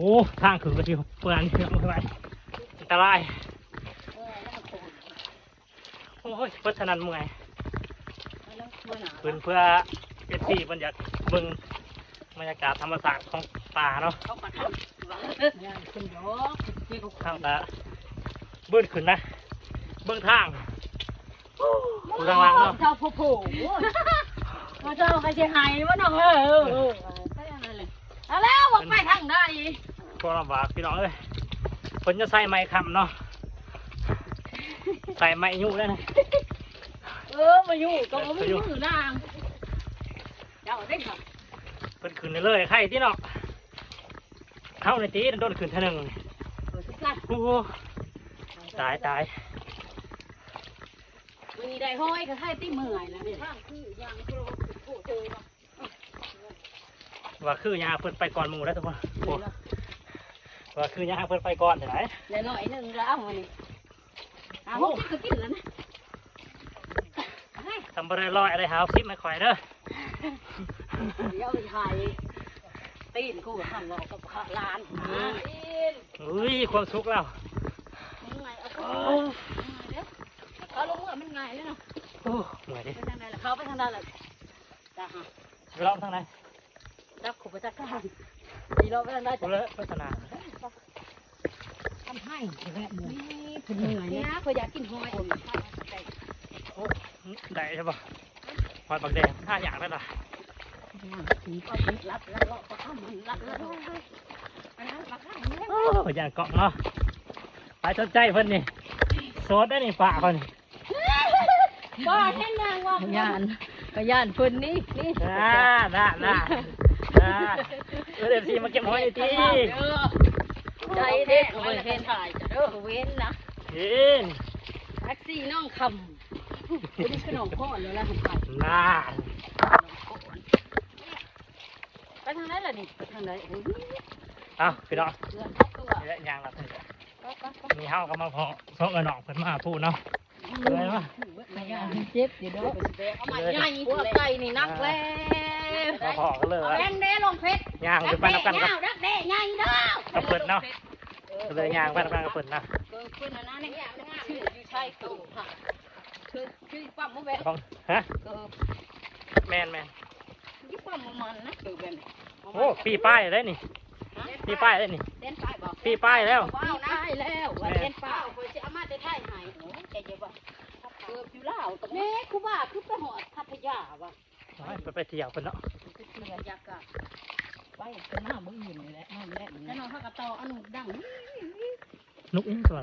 อ้ทางขึ้นก็ชิวเพื่อนเชื่อมเข้าไปอันตรายโอ้ยพัฒนาเมื่อยเพื่อเอฟซีมันอยากเบิ่งบรรยากาศธรรมศาสตร์ของป่าเนาะทางละเบิ้ลขึ้นนะเบิ้งทางดูทางล่างเนาะ เจ้าผู้มาเจ้าใครจะหายว่าน้องใช่อะไรเลยแล้วบอกไปทางได้ก็ลำบากพี่น้องเลยคนจะใส่ไม้คำเนาะใส่ไม้ยุ่ได้นะมาอยู่ก็ไม่อยู่นางเจ้าเด้งค่ะเพิ่นขึ้นเลยใครที่เนาะเท่าในตีโดนขึ้นเท่านึงโอ้ตายมีได้ห้อยก็ให้ตีเมื่อยแล้วเนี่ยว่าคือยาเพิ่นไปก่อนหมู่แล้วทุกคนว่าคือยาเพิ่นไปก่อนเดี๋ยวไหนเดี๋ยวหน่อยนึงแล้ววันนี้พวกก็กินแล้วนะทำบริลอยอะไรหาซิปไม่ค่อยเด้อเดี๋ยวถ่ายตีนกูทำเรากับร้านอุ้ยความสุขแล้วเขาลงเมื่อมันง่ายเลยเนาะโอ้เหนื่อยดิไปทางไหนล่ะเขาไปทางใดล่ะจ้าฮะไปลองทางไหนรับขุบไปจากข้างดีเราไปทางใดจ้ะเลยพัฒนาทำให้แม่นี่คุณเหนื่อยเนี่ยเขาอยากกินหอยโอ้ได้ใช่ปะหอยปักแดงถ้าอยากได้ล่ะถึงก็รับแล้วก็ข้ามรับแล้วโอ้ยานเกาะเนาะไปสนใจเพิ่นนี่โซดได้นี่ป่าเพิ่นก็แค่นางว่าย่านเพิ่นนี่น่าเดี๋ยวซีมาเก็บหอยทีใจเด็กเว้นถ่ายจะเด้อเว้นนะแท็กซี่น้องคำวันนี้ขนมข้อแล้วล่ะไปน่าไปทางไหนล่ะนี่ไปทางไหนเอาพี่น้องยางละมีเฮาก็มาพอเพราะกระหน่องเพิ่นมาพูดเนาะเลยว่าเจ็บเดี๋ยวเอาใหม่ใหญ่หัวไก่นี่นักแล้วพอก็เลยแดงเด้ลงเพชรย่างไปนับกันกับดักเด้ใหญ่เด้อกระเปิดเนาะเลยย่างไปนับกันกระเปิดนะเพิ่นนะนี่ชื่ออยู่ใช่ตู่ค่ะชื่อปั๊มโมเบลฮะแมนยี่ปั๊มมันนะตู่เบลโอ้ปีป้ายได้นี่ปีป้ายได้นี่เต้นป้ายบอกปีป้ายแล้วว้าวนะแล้วเต้นป้ายคอยจะเอามาได้ถ่ายหายใจเย็นบ่อยู่ลาวตรงนี้คือว่าคือไปหอดพัทยาว่ะไปเที่ยวกันเนาะไปเที่ยวยากาศไปเป็นหน้ามืออื่นเลยแหละนั่นแหละแล้วน้องเขากระต่ออนุดังนุกอินตัว